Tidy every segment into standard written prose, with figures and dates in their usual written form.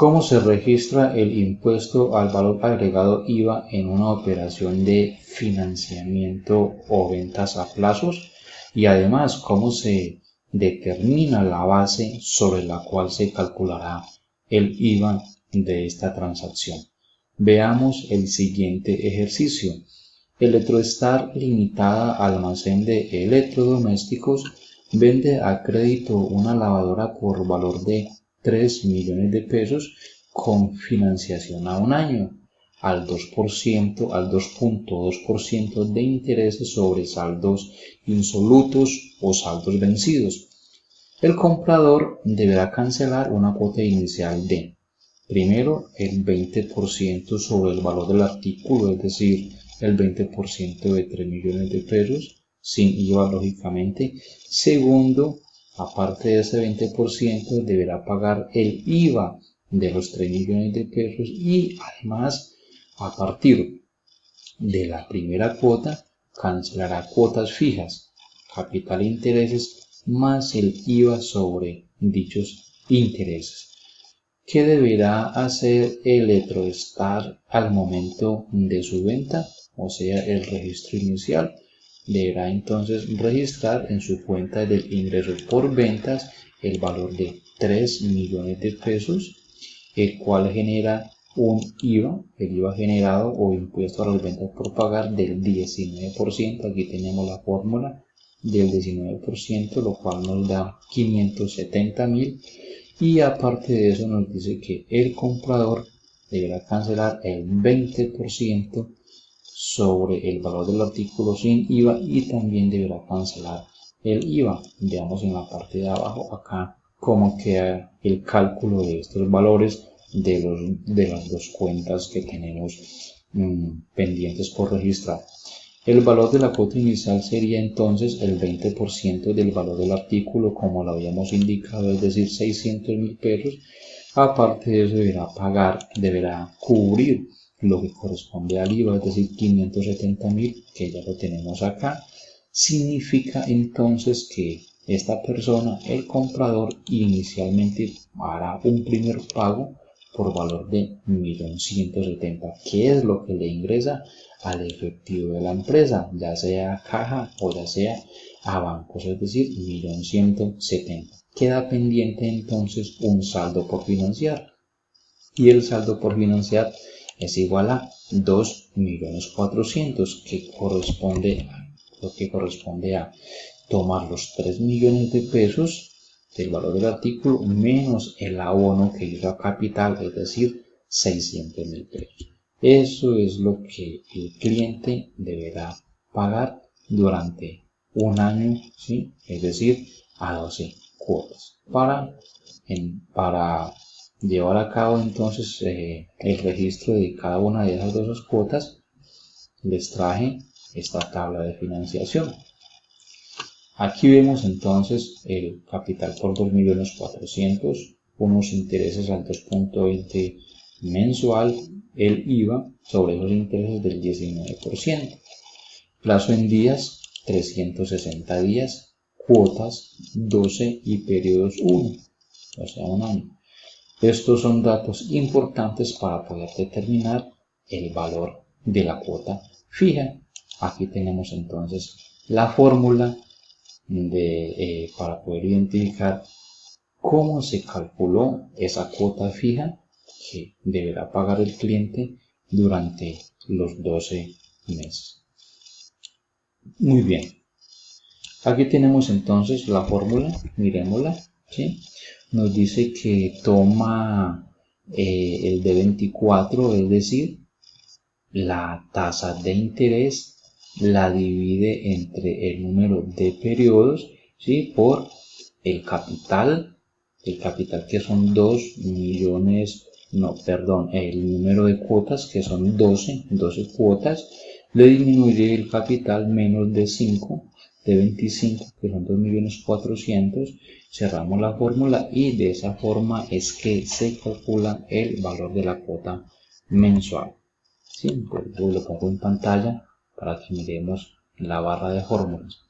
¿Cómo se registra el impuesto al valor agregado IVA en una operación de financiamiento o ventas a plazos? Y además, ¿cómo se determina la base sobre la cual se calculará el IVA de esta transacción? Veamos el siguiente ejercicio. Electrostar Limitada, almacén de electrodomésticos, vende a crédito una lavadora por valor de 3 millones de pesos con financiación a un año al 2.2% de intereses sobre saldos insolutos o saldos vencidos. El comprador deberá cancelar una cuota inicial de, primero, el 20% sobre el valor del artículo, es decir, el 20% de 3 millones de pesos, sin IVA lógicamente. Segundo, aparte de ese 20%, deberá pagar el IVA de los 3 millones de pesos y además, a partir de la primera cuota, cancelará cuotas fijas, capital e intereses, más el IVA sobre dichos intereses. ¿Qué deberá hacer Electrostar al momento de su venta? O sea, el registro inicial. Deberá entonces registrar en su cuenta de ingresos por ventas el valor de 3 millones de pesos, el cual genera un IVA, el IVA generado o impuesto a las ventas por pagar del 19%. Aquí tenemos la fórmula del 19%, lo cual nos da 570.000. Y aparte de eso nos dice que el comprador deberá cancelar el 20% sobre el valor del artículo sin IVA y también deberá cancelar el IVA. Veamos en la parte de abajo acá cómo queda el cálculo de estos valores de las dos cuentas que tenemos pendientes por registrar. El valor de la cuota inicial sería entonces el 20% del valor del artículo, como lo habíamos indicado, es decir, 600.000 pesos. Aparte de eso, deberá cubrir lo que corresponde al IVA, es decir, 570.000, que ya lo tenemos acá. Significa entonces que esta persona, el comprador, inicialmente hará un primer pago por valor de 1.170.000, que es lo que le ingresa al efectivo de la empresa, ya sea a caja o ya sea a bancos, es decir, 1.170.000. Queda pendiente entonces un saldo por financiar, y el saldo por financiar es igual a 2.400.000, que corresponde a tomar los 3 millones de pesos del valor del artículo menos el abono que hizo a capital, es decir, 600.000 pesos. Eso es lo que el cliente deberá pagar durante un año, ¿sí? Es decir, a 12 cuotas. Para llevar a cabo entonces el registro de cada una de esas 12 cuotas, les traje esta tabla de financiación. Aquí vemos entonces el capital por 2.400.000, unos intereses al 2.20 mensual, el IVA sobre esos intereses del 19%, plazo en días 360 días, cuotas 12 y periodos 1, o sea, un año. Estos son datos importantes para poder determinar el valor de la cuota fija. Aquí tenemos entonces la fórmula para poder identificar cómo se calculó esa cuota fija que deberá pagar el cliente durante los 12 meses. Muy bien, aquí tenemos entonces la fórmula, miremosla, ¿sí? Nos dice que toma el de 24, es decir, la tasa de interés la divide entre el número de periodos, ¿sí? Por el capital que son 2 millones, el número de cuotas que son 12 cuotas, le disminuye el capital menos de 5, de 25, que son 2.400.000, cerramos la fórmula y de esa forma es que se calcula el valor de la cuota mensual. ¿Sí? Entonces lo pongo en pantalla para que miremos la barra de fórmulas.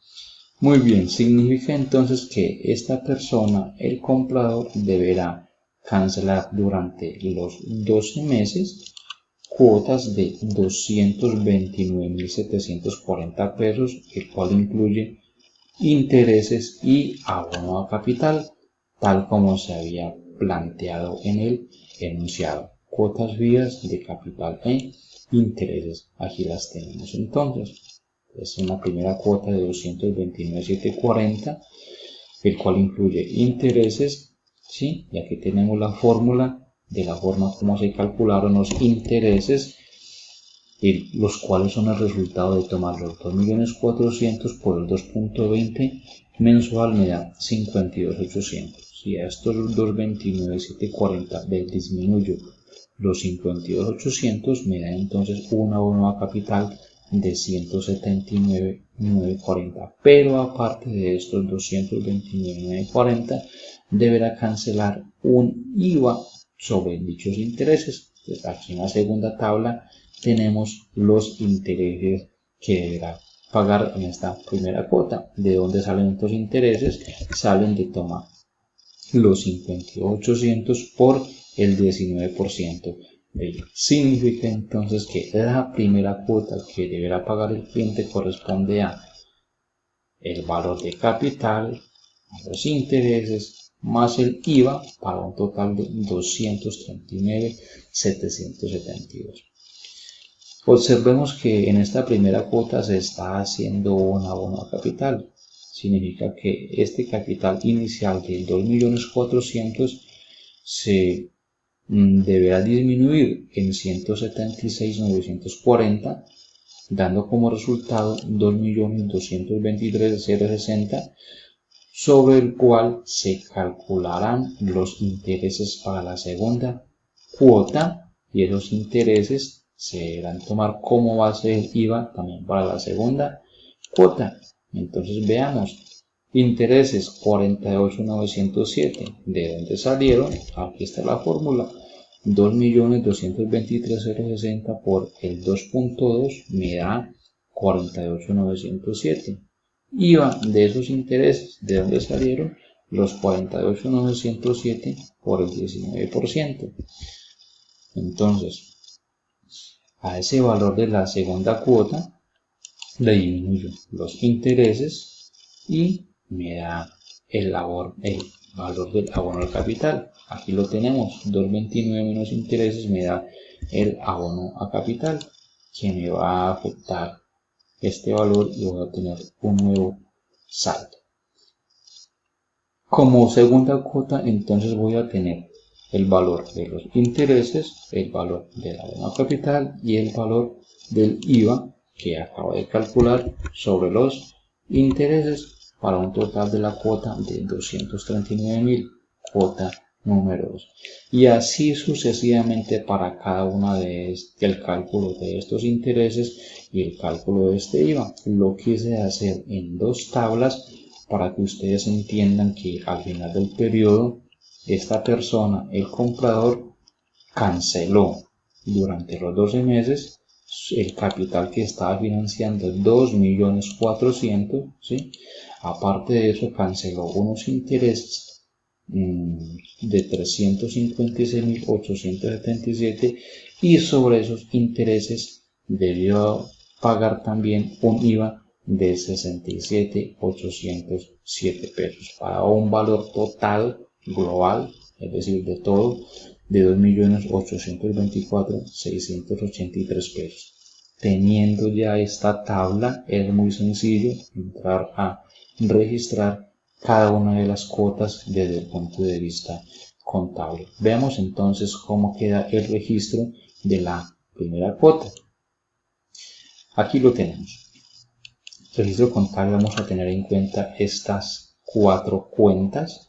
Muy bien, significa entonces que esta persona, el comprador, deberá cancelar durante los 12 meses cuotas de 229.740 pesos, el cual incluye intereses y abono a capital, tal como se había planteado en el enunciado. Cuotas fijas de capital e intereses. Aquí las tenemos entonces. Es una primera cuota de 229.740, el cual incluye intereses, ¿sí? Y aquí tenemos la fórmula de la forma como se calcularon los intereses, los cuales son el resultado de tomar los 2.400.000 por el 2.20 mensual me da 52.800. Si a estos 229.740 le disminuyo los 52.800, me da entonces un abono a capital de 179.940. Pero aparte de estos 229.940, deberá cancelar un IVA sobre dichos intereses. Entonces, aquí en la segunda tabla tenemos los intereses que deberá pagar en esta primera cuota. ¿De dónde salen estos intereses? Salen de tomar los 58.800 por el 19%. Significa entonces que la primera cuota que deberá pagar el cliente corresponde a el valor de capital, los intereses, más el IVA, para un total de 239.772. Observemos que en esta primera cuota se está haciendo un abono a capital. Significa que este capital inicial de 2.400.000 se deberá disminuir en 176.940, dando como resultado 2.223.060, sobre el cual se calcularán los intereses para la segunda cuota, y esos intereses se deberán tomar como base el IVA también para la segunda cuota. Entonces veamos, intereses 48.907, ¿de dónde salieron? Aquí está la fórmula, 2.223.060 por el 2.2 me da 48.907. IVA de esos intereses, ¿de dónde salieron? Los 48.907 por el 19%. Entonces, a ese valor de la segunda cuota le disminuyo los intereses y me da el valor del abono al capital. Aquí lo tenemos, 2.29 menos intereses me da el abono a capital, que me va a afectar este valor y voy a tener un nuevo saldo. Como segunda cuota, entonces voy a tener el valor de los intereses, el valor del abono a capital y el valor del IVA que acabo de calcular sobre los intereses, para un total de la cuota de 239.000, cuota número 2. Y así sucesivamente para cada una de el cálculo de estos intereses y el cálculo de este IVA. Lo quise hacer en dos tablas para que ustedes entiendan que al final del periodo esta persona, el comprador, canceló durante los 12 meses el capital que estaba financiando, 2.400.000, ¿sí? Aparte de eso canceló unos intereses de 356.877 y sobre esos intereses debió pagar también un IVA de 67.807 pesos, para un valor total global, es decir, de todo, de 2.824.683 pesos. Teniendo ya esta tabla, es muy sencillo entrar a registrar cada una de las cuotas desde el punto de vista contable. Veamos entonces cómo queda el registro de la primera cuota. Aquí lo tenemos. Registro contable, vamos a tener en cuenta estas 4 cuentas: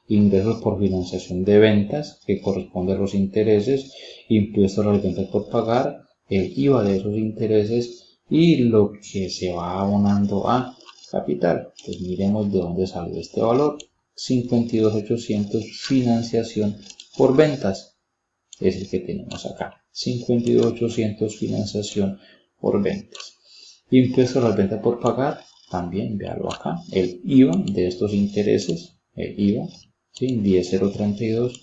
ingresos por financiación de ventas, que corresponde a los intereses, impuestos a las ventas por pagar, el IVA de esos intereses y lo que se va abonando a capital. Pues miremos de dónde salió este valor. 52.800 financiación por ventas, es el que tenemos acá. 52.800 financiación por ventas. Impuesto a las ventas por pagar, también véalo acá, el IVA de estos intereses, el IVA, ¿sí? 10.032,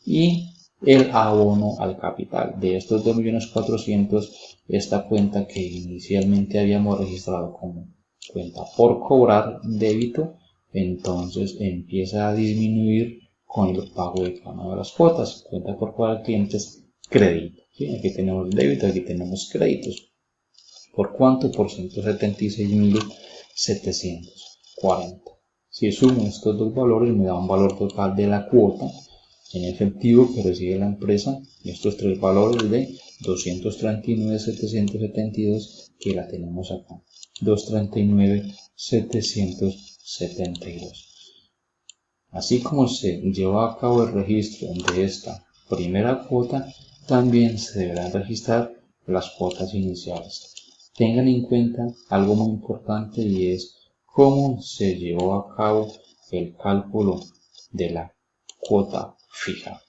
y el abono al capital. De estos 2.400.000, esta cuenta que inicialmente habíamos registrado como cuenta por cobrar débito, entonces empieza a disminuir con el pago de cada una de las cuotas. Cuenta por cobrar clientes, crédito. ¿Sí? Aquí tenemos débito, aquí tenemos créditos. ¿Por cuánto? Por 176.740. Si sumo estos dos valores me da un valor total de la cuota en efectivo que recibe la empresa, estos tres valores de 239.772, que la tenemos acá, 239.772. Así como se lleva a cabo el registro de esta primera cuota, también se deberán registrar las cuotas iniciales. Tengan en cuenta algo muy importante, y es cómo se llevó a cabo el cálculo de la cuota fija.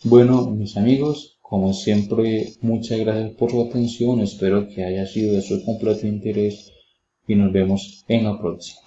Bueno, mis amigos, como siempre, muchas gracias por su atención. Espero que haya sido de su completo interés y nos vemos en la próxima.